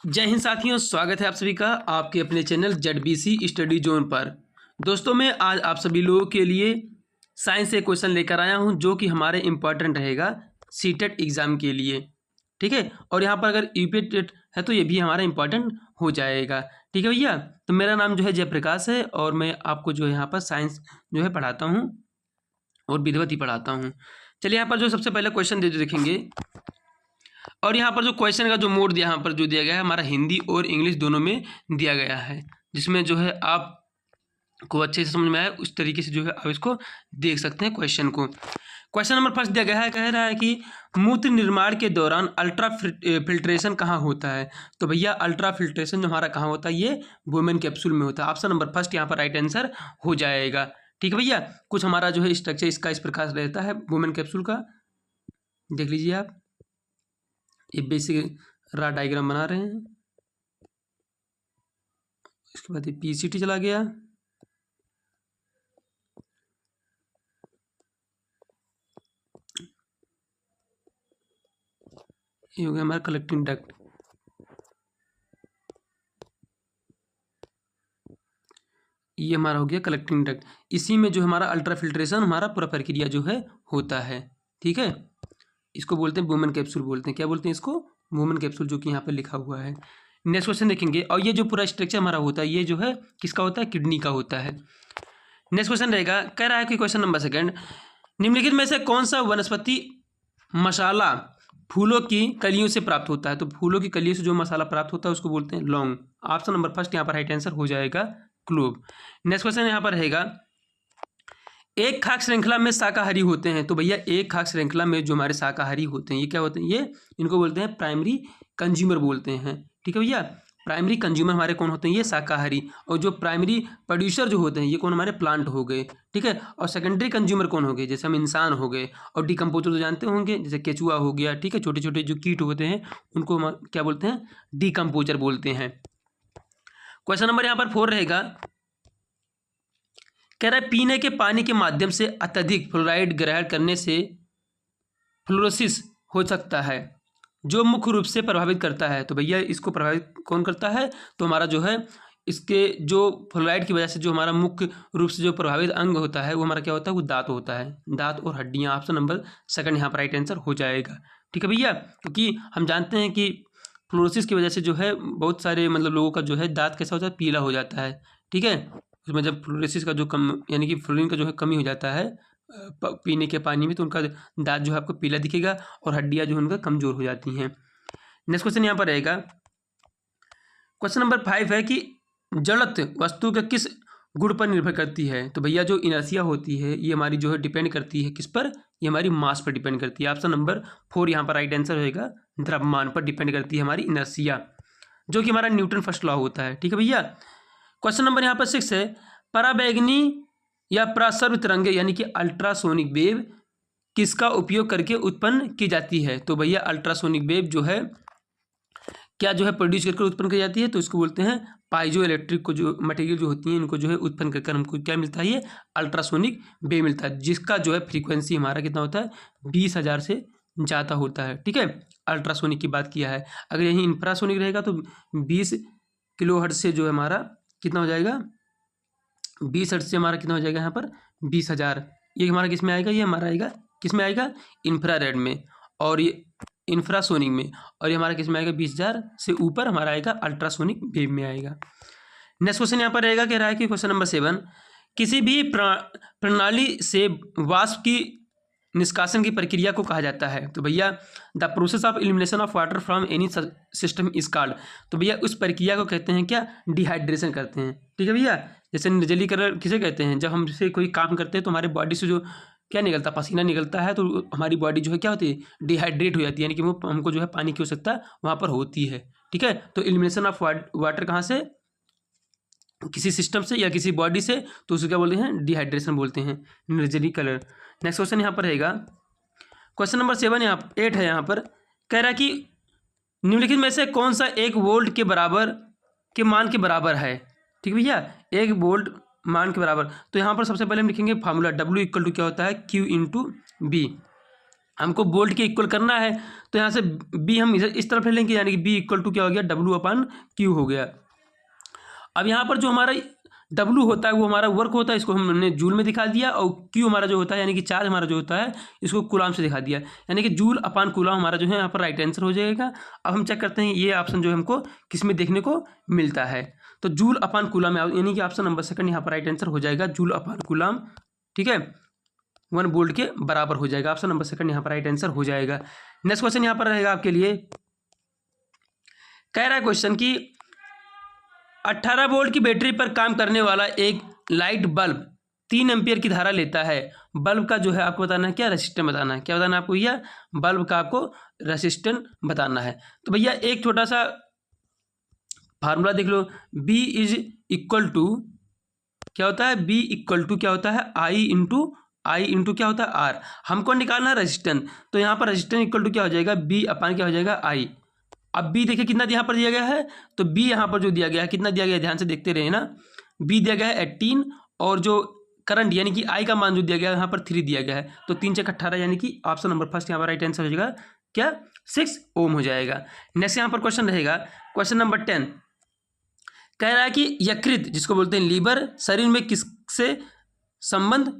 जय हिंद साथियों, स्वागत है आप सभी का आपके अपने चैनल जेडबीसी स्टडी जोन पर। दोस्तों, मैं आज आप सभी लोगों के लिए साइंस से क्वेश्चन लेकर आया हूं जो कि हमारे इम्पॉर्टेंट रहेगा सीटेट एग्ज़ाम के लिए। ठीक है, और यहाँ पर अगर यूपीटेट है तो ये भी हमारा इम्पॉर्टेंट हो जाएगा। ठीक है भैया, तो मेरा नाम जो है जयप्रकाश है और मैं आपको जो है यहाँ पर साइंस जो है पढ़ाता हूँ और विधिवत ही पढ़ाता हूँ। चलिए यहाँ पर जो सबसे पहले क्वेश्चन देखेंगे, और यहाँ पर जो क्वेश्चन का जो मोड दिया यहाँ पर जो दिया गया है हमारा हिंदी और इंग्लिश दोनों में दिया गया है, जिसमें जो है आपको अच्छे से समझ में आए उस तरीके से जो है आप इसको देख सकते हैं क्वेश्चन को। क्वेश्चन नंबर फर्स्ट दिया गया है, कह रहा है कि मूत्र निर्माण के दौरान अल्ट्रा फिल्ट्रेशन कहाँ होता है। तो भैया अल्ट्रा फिल्ट्रेशन जो हमारा कहाँ होता है, ये वुमेन कैप्सूल में होता है। ऑप्शन नंबर फर्स्ट यहाँ पर राइट आंसर हो जाएगा। ठीक है भैया, कुछ हमारा जो है स्ट्रक्चर इसका इस प्रकार रहता है वुमेन कैप्सूल का, देख लीजिए आप। ये बेसिक रा डायग्राम बना रहे हैं, इसके बाद ये पीसीटी चला गया, ये हो गया हमारा कलेक्टिंग डक्ट, ये हमारा हो गया कलेक्टिंग डक्ट। इसी में जो हमारा अल्ट्रा फिल्ट्रेशन हमारा पूरा प्रक्रिया जो है होता है। ठीक है, इसको बोलते हैं वुमेन कैप्सूल बोलते हैं। क्या बोलते हैं इसको? वुमेन कैप्सूल, जो कि यहाँ पर लिखा हुआ है। नेक्स्ट क्वेश्चन देखेंगे, और ये जो पूरा स्ट्रक्चर हमारा होता है ये जो है किसका होता है? किडनी का होता है। नेक्स्ट क्वेश्चन रहेगा, कह रहा है कि क्वेश्चन नंबर सेकंड, निम्नलिखित में से कौन सा वनस्पति मसाला फूलों की कलियों से प्राप्त होता है। तो फूलों की कलियों से जो मसाला प्राप्त होता है उसको बोलते हैं लौंग। ऑप्शन नंबर फर्स्ट यहाँ पर राइट आंसर हो जाएगा क्लोव। नेक्स्ट क्वेश्चन यहाँ पर रहेगा, एक खाद्य श्रृंखला में शाकाहारी होते हैं। तो भैया एक खाद्य श्रृंखला में जो हमारे शाकाहारी होते हैं ये क्या होते हैं? ये इनको बोलते हैं प्राइमरी कंज्यूमर बोलते हैं। ठीक है भैया, प्राइमरी कंज्यूमर हमारे कौन होते हैं? ये शाकाहारी। और जो प्राइमरी प्रोड्यूसर जो होते हैं ये कौन? हमारे प्लांट हो गए। ठीक है, और सेकेंडरी कंज्यूमर कौन हो गए? जैसे हम इंसान हो गए। और डिकम्पोजर तो जानते होंगे, जैसे केचुआ हो गया। ठीक है, छोटे छोटे जो कीट होते हैं उनको हम क्या बोलते हैं? डिकम्पोजर बोलते हैं। क्वेश्चन नंबर यहाँ पर 4 रहेगा, कह रहा है पीने के पानी के माध्यम से अत्यधिक फ्लोराइड ग्रहण करने से फ्लोरोसिस हो सकता है, जो मुख्य रूप से प्रभावित करता है। तो भैया इसको प्रभावित कौन करता है? तो हमारा जो है इसके जो फ्लोराइड की वजह से जो हमारा मुख्य रूप से जो प्रभावित अंग होता है वो हमारा क्या होता है? वो दांत होता है, दांत और हड्डियां। ऑप्शन नंबर सेकंड यहाँ पर राइट आंसर हो जाएगा। ठीक है भैया, क्योंकि हम जानते हैं कि फ्लोरोसिस की वजह से जो है बहुत सारे मतलब लोगों का जो है दांत कैसा होता है? पीला हो जाता है। ठीक है, उसमें जब फ्लोरोसिस का जो कम यानी कि फ्लोरीन का जो है कमी हो जाता है पीने के पानी में, तो उनका दांत जो है आपको पीला दिखेगा और हड्डियां जो है उनका कमजोर हो जाती हैं। नेक्स्ट क्वेश्चन यहाँ पर रहेगा, क्वेश्चन नंबर 5 है कि जड़त्व वस्तु के किस गुण पर निर्भर करती है। तो भैया जो इनर्शिया होती है ये हमारी जो है डिपेंड करती है किस पर? ये हमारी मास पर डिपेंड करती है। ऑप्शन नंबर 4 यहाँ पर राइट आंसर होगा, द्रव्यमान पर डिपेंड करती है हमारी इनर्शिया, जो कि हमारा न्यूटन फर्स्ट लॉ होता है। ठीक है भैया, क्वेश्चन नंबर यहाँ पर 6 है, पराबैंगनी या प्रसर्व तरंगे यानी कि अल्ट्रासोनिक वेव किसका उपयोग करके उत्पन्न की जाती है। तो भैया अल्ट्रासोनिक वेव जो है क्या जो है प्रोड्यूस करके उत्पन्न की जाती है, तो इसको बोलते हैं पाइजो इलेक्ट्रिक को जो मटेरियल जो होती हैं इनको जो है उत्पन्न कर हमको क्या मिलता है? ये अल्ट्रासोनिक वेव मिलता है, जिसका जो है फ्रीक्वेंसी हमारा कितना होता है? 20,000 से ज़्यादा होता है। ठीक है, अल्ट्रासोनिक की बात किया है। अगर यही इंफ्रासोनिक रहेगा तो 20 किलोहर्ट्ज़ से जो है हमारा कितना हो जाएगा? 20 हर्ट्ज़ से हमारा कितना हो जाएगा यहाँ पर? 20,000। ये हमारा किस में आएगा? ये हमारा आएगा किस में आएगा? इंफ्रारेड में, और ये इंफ्रासोनिक में। और ये हमारा किस में आएगा? 20,000 से ऊपर हमारा आएगा अल्ट्रासोनिक वेव में आएगा। नेक्स्ट क्वेश्चन यहाँ पर रहेगा, कह रहा है कि क्वेश्चन नंबर 7, किसी भी प्रणाली से वाष्प की निष्कासन की प्रक्रिया को कहा जाता है। तो भैया the process of elimination of water from any system is called. तो भैया उस प्रक्रिया को कहते हैं क्या? डिहाइड्रेशन करते हैं। ठीक है भैया, जैसे निर्जलीकरण किसे कहते हैं? जब हमसे कोई काम करते हैं तो हमारे बॉडी से जो क्या निकलता है? पसीना निकलता है, तो हमारी बॉडी जो है क्या होती है? डिहाइड्रेट हो जाती है, यानी कि वो हमको जो है पानी की आवश्यकता वहाँ पर होती है। ठीक है, तो एलिमिनेशन ऑफ वाटर कहाँ से? किसी सिस्टम से या किसी बॉडी से, तो उसे क्या बोलते हैं? डिहाइड्रेशन बोलते हैं, निर्जलीकरण। नेक्स्ट क्वेश्चन यहाँ पर रहेगा, क्वेश्चन नंबर 8 है यहाँ पर, कह रहा है कि निम्नलिखित में से कौन सा 1 वोल्ट के बराबर के मान के बराबर है। ठीक भैया, 1 वोल्ट मान के बराबर। तो यहाँ पर सबसे पहले हम लिखेंगे फार्मूला W इक्वल टू क्या होता है? Q into B. हमको बोल्ट के इक्वल करना है, तो यहाँ से बी हम इस तरफ ले लेंगे, यानी कि बी इक्वल टू क्या हो गया, W/Q हो गया। अब यहाँ पर जो हमारा W होता है वो हमारा वर्क होता है, इसको हमने जूल में दिखा दिया, और Q हमारा जो होता है यानी कि चार्ज हमारा जो होता है इसको कूलाम से दिखा दिया, यानी कि Joule/Coulomb हमारा जो है यहाँ पर राइट आंसर हो जाएगा। अब हम चेक करते हैं ये ऑप्शन जो है हमको किस में देखने को मिलता है, तो Joule/Coulomb यानी कि ऑप्शन नंबर सेकंड यहाँ पर राइट आंसर हो जाएगा, Joule/Coulomb, ठीक है, 1 वोल्ट के बराबर हो जाएगा। ऑप्शन नंबर सेकंड यहाँ पर राइट आंसर हो जाएगा। नेक्स्ट क्वेश्चन यहाँ पर रहेगा आपके लिए, कह रहा है क्वेश्चन की 18 वोल्ट की बैटरी पर काम करने वाला एक लाइट बल्ब 3 एम्पियर की धारा लेता है। बल्ब का जो है आपको बताना है क्या, रेसिस्टेंस बताना है। क्या बताना है आपको, यह बल्ब का आपको रेसिस्टेंस बताना है। तो भैया एक छोटा सा फार्मूला देख लो, B इज इक्वल टू क्या होता है, B इक्वल टू क्या होता है, I इंटू क्या होता है R। हमको निकालना है रेजिस्टेंस, तो यहाँ पर रेजिस्टेंस इक्वल टू क्या हो जाएगा, B/, क्या हो जाएगा, I। अब B देखिए कितना यहाँ पर दिया गया है, तो B यहाँ पर जो दिया गया है कितना दिया गया है, ध्यान से देखते रहे ना, B दिया गया है 18, और जो करंट यानी कि I का मान जो दिया गया है यहाँ पर 3 दिया गया है, तो 3 × 18 यानी कि ऑप्शन नंबर फर्स्ट यहाँ पर राइट आंसर हो जाएगा क्या, 6 ओम हो जाएगा। नेक्स्ट यहाँ पर क्वेश्चन रहेगा, क्वेश्चन नंबर 10, कह रहा है कि यकृत जिसको बोलते हैं लीवर शरीर में किससे संबंध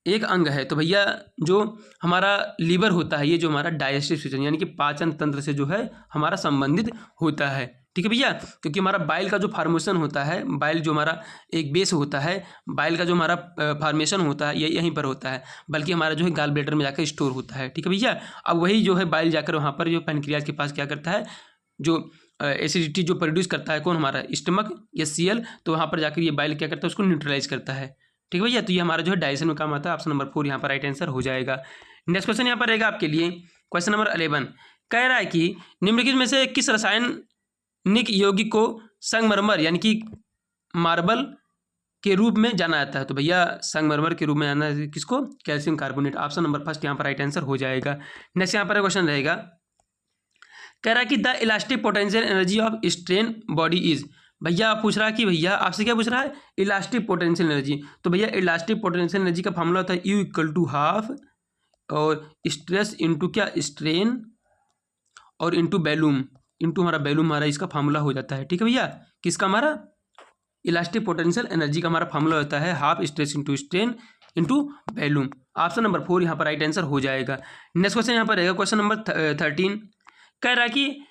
एक अंग है। तो भैया जो हमारा लीवर होता है ये जो हमारा डाइजेस्टिव सिस्टम यानी कि पाचन तंत्र से जो है हमारा संबंधित होता है, ठीक है भैया, क्योंकि हमारा बाइल का जो फार्मेशन होता है, बाइल जो हमारा एक बेस होता है, बाइल का जो हमारा फार्मेशन होता है ये यहीं पर होता है, बल्कि हमारा जो है गाल ब्लैडर में जाकर स्टोर होता है, ठीक है भैया। अब वही जो है बाइल जाकर वहाँ पर जो पैनक्रियाज के पास क्या करता है, जो एसिडिटी जो प्रोड्यूस करता है कौन, हमारा स्टमक या Cl, तो वहाँ पर जाकर ये बाइल क्या करता है, उसको न्यूट्रलाइज करता है, ठीक है भैया। तो ये हमारा जो है डाइजेशन में काम आता है। ऑप्शन नंबर 4 यहाँ पर राइट आंसर हो जाएगा। नेक्स्ट क्वेश्चन यहाँ पर रहेगा आपके लिए, क्वेश्चन नंबर 11, कह रहा है कि निम्नलिखित में से किस रासायनिक यौगिक को संगमरमर यानी कि मार्बल के रूप में जाना जाता है। तो भैया संगमरमर के रूप में जाना है किसको, calcium carbonate. Option number first यहाँ पर राइट आंसर हो जाएगा। नेक्स्ट यहाँ पर क्वेश्चन रहेगा, कह रहा है कि the elastic potential energy of strain body is. भैया पूछ रहा है कि भैया आपसे क्या पूछ रहा है, इलास्टिक पोटेंशियल एनर्जी। तो भैया इलास्टिक पोटेंशियल एनर्जी का फॉर्मूला होता है U = हाफ और स्ट्रेस इंटू क्या, स्ट्रेन, और इंटू वैल्यूम, इंटू हमारा वैल्यूम, हमारा इसका फॉर्मूला हो जाता है, ठीक है भैया। किसका, हमारा इलास्टिक पोटेंशियल एनर्जी का हमारा फॉर्मूला होता है half stress into strain into volume. Option number 4 यहाँ पर राइट आंसर हो जाएगा। नेक्स्ट क्वेश्चन यहाँ पर रहेगा, क्वेश्चन नंबर 13, कह रहा है कि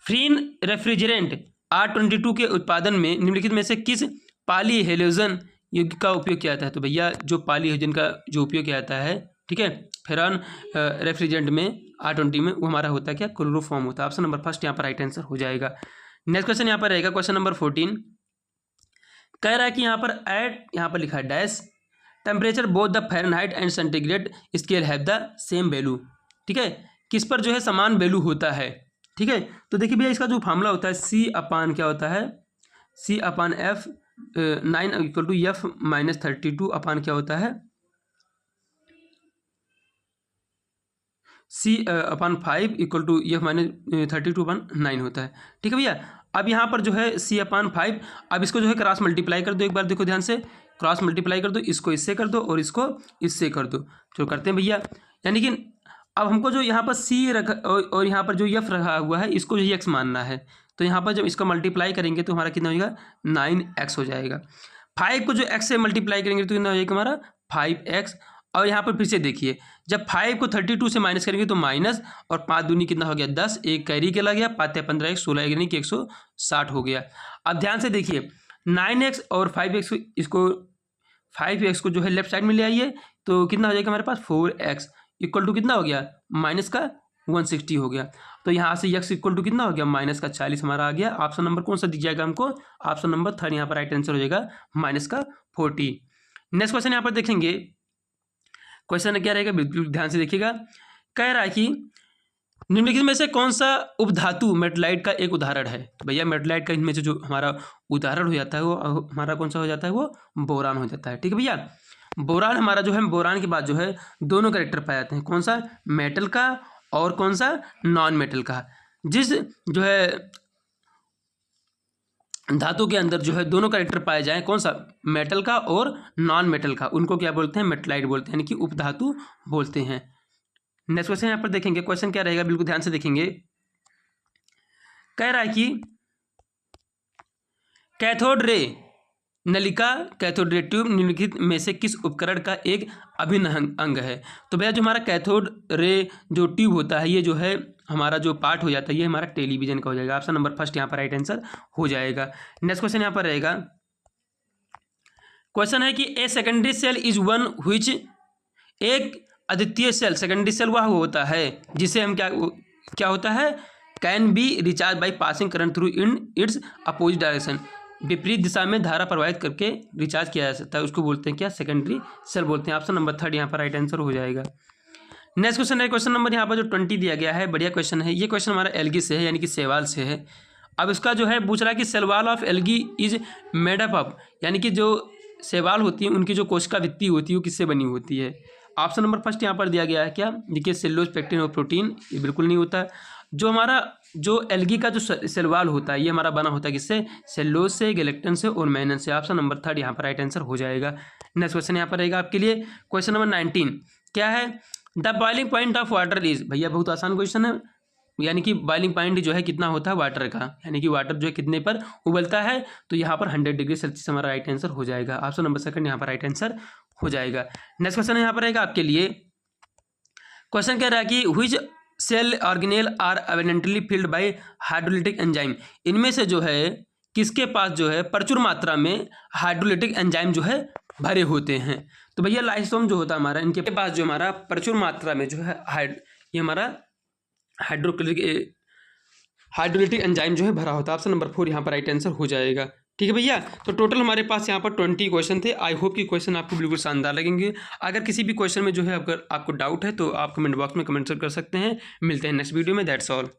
फ्रीन रेफ्रिजरेंट R22 के उत्पादन में निम्नलिखित में से किस पॉलीहेलोजन यौगिक का उपयोग किया जाता है। तो भैया जो पॉलीहेलोजन का जो उपयोग किया जाता है, ठीक है, फ्रेन रेफ्रिजरेंट में R20 में, वो हमारा होता है क्या, क्लोरोफॉर्म होता है। ऑप्शन नंबर फर्स्ट यहाँ पर राइट आंसर हो जाएगा। नेक्स्ट क्वेश्चन यहाँ पर रहेगा, क्वेश्चन नंबर 14, कह रहा है कि यहाँ पर एट, यहाँ पर लिखा है dash, temperature both the Fahrenheit and centigrade scale have the same value, ठीक है, किस पर जो है समान वैल्यू होता है, ठीक है। तो देखिए भैया इसका जो फार्मूला होता है C/, क्या होता है, C/F 9 = F - 32 अपान क्या होता है, C/5 = F - 32/9 होता है, ठीक है भैया। अब यहाँ पर जो है C/5, अब इसको जो है क्रॉस मल्टीप्लाई कर दो, एक बार देखो ध्यान से, क्रॉस मल्टीप्लाई कर दो, इसको इससे कर दो और इसको इससे कर दो, जो करते हैं भैया। यानी कि अब हमको जो यहाँ पर C रखा और यहाँ पर जो F रखा हुआ है इसको जो X मानना है, तो यहाँ पर जब इसका मल्टीप्लाई करेंगे तो हमारा कितना हो जाएगा, 9x हो जाएगा। 5 को जो x से मल्टीप्लाई करेंगे तो कितना हो जाएगा हमारा 5x। और यहाँ पर फिर से देखिए, जब 5 को 32 से माइनस करेंगे तो माइनस, और 5 दूनी कितना हो गया 10, एक कैरी के लग गया, 5 × 15 16 यानी कि 160 हो गया। अब ध्यान से देखिए 9x और 5x, इसको 5x को जो है लेफ्ट साइड में ले आइए तो कितना हो जाएगा हमारे पास 4x इक्वल टू कितना हो गया, माइनस का 160 हो गया। तो यहाँ से x इक्वल टू कितना हो गया, माइनस का 40 हमारा आ गया। ऑप्शन नंबर कौन सा दिख जाएगा हमको, ऑप्शन नंबर 3 यहाँ पर राइट आंसर हो जाएगा, माइनस का 40। नेक्स्ट क्वेश्चन यहाँ पर देखेंगे, क्वेश्चन क्या रहेगा बिल्कुल ध्यान से देखिएगा। कह रहा है कि निम्नलिखित में से कौन सा उपधातु मेटलाइट का एक उदाहरण है। तो भैया मेटलाइट का इनमें से जो हमारा उदाहरण हो जाता है वो हमारा कौन सा हो जाता है, वो बोरान हो जाता है, ठीक है भैया। बोरान हमारा जो है, बोरान के बाद जो है दोनों कैरेक्टर पाए जाते हैं, कौन सा, मेटल का और कौन सा, नॉन मेटल का। जिस जो है धातु के अंदर जो है दोनों कैरेक्टर पाए जाएं, कौन सा, मेटल का और नॉन मेटल का, उनको क्या बोलते हैं, मेटलाइट बोलते हैं, यानी कि उपधातु बोलते हैं, नेक्स्ट क्वेश्चन यहाँ पर देखेंगे, क्वेश्चन क्या रहेगा बिल्कुल ध्यान से देखेंगे। कह रहा है कि कैथोड रे नलिका, कैथोड रे ट्यूब निम्नलिखित में से किस उपकरण का एक अभिन्न अंग है। तो भैया जो हमारा कैथोड रे जो ट्यूब होता है, ये जो है हमारा जो पार्ट हो जाता है, ये हमारा टेलीविजन का हो जाएगा। ऑप्शन नंबर फर्स्ट यहाँ पर राइट आंसर हो जाएगा। नेक्स्ट क्वेश्चन यहाँ पर रहेगा, क्वेश्चन है कि a secondary cell is one which, एक अद्वितीय सेल, सेकेंडरी सेल वह होता है जिसे हम क्या होता है, can be recharge by passing current through in its opposite direction, विपरीत दिशा में धारा प्रवाहित करके रिचार्ज किया जा सकता है, उसको बोलते हैं क्या, सेकेंडरी सेल बोलते हैं। ऑप्शन नंबर थर्ड यहाँ पर राइट आंसर हो जाएगा। नेक्स्ट क्वेश्चन है, क्वेश्चन नंबर यहाँ पर जो 20 दिया गया है, बढ़िया क्वेश्चन है। ये क्वेश्चन हमारा एल्गी से है, यानी कि शैवाल से है। अब इसका जो है पूछ रहा है कि cell wall of algae is made up of, यानी कि जो शैवाल होती है उनकी जो कोशिका भित्ति होती है वो किससे बनी होती है। ऑप्शन नंबर फर्स्ट यहाँ पर दिया गया है क्या, देखिए सेल्यूलोज, पेक्टिन और प्रोटीन, ये बिल्कुल नहीं होता। जो हमारा जो एल्गी का जो सेलवाल होता है ये हमारा बना होता है किससे, सेल्यूलोज से, गेलेक्टिन से और मैनन से। ऑप्शन नंबर थर्ड यहाँ पर राइट आंसर हो जाएगा। नेक्स्ट क्वेश्चन यहाँ पर रहेगा आपके लिए, क्वेश्चन नंबर 19 क्या है, the boiling point of water is, भैया बहुत आसान क्वेश्चन है, यानी कि बॉइलिंग पॉइंट जो है कितना होता है वाटर का, यानी कि वाटर जो है कितने पर उबलता है, तो यहाँ पर 100 डिग्री सेल्सियस हमारा राइट आंसर हो जाएगा। ऑप्शन नंबर सेकंड यहाँ पर राइट आंसर हो जाएगा। नेक्स्ट क्वेश्चन यहाँ पर रहेगा आपके लिए, क्वेश्चन कह रहा है कि which cell organelle are evidently filled by hydrolytic enzyme, इनमें से जो है किसके पास जो है प्रचुर मात्रा में हाइड्रोलिटिक एंजाइम जो है भरे होते हैं। तो भैया लाइसोम जो होता है हमारा, इनके पास जो हमारा प्रचुर मात्रा में जो है ये हमारा हाइड्रोलिटिक एंजाइम जो है भरा होता है। ऑप्शन नंबर 4 यहाँ पर राइट आंसर हो जाएगा। ठीक है भैया, तो टोटल हमारे पास यहाँ पर 20 क्वेश्चन थे। आई होप कि क्वेश्चन आपको बिल्कुल शानदार लगेंगे। अगर किसी भी क्वेश्चन में जो है अगर आपको डाउट है तो आप कमेंट बॉक्स में कमेंट कर सकते हैं। मिलते हैं नेक्स्ट वीडियो में, दैट्स ऑल।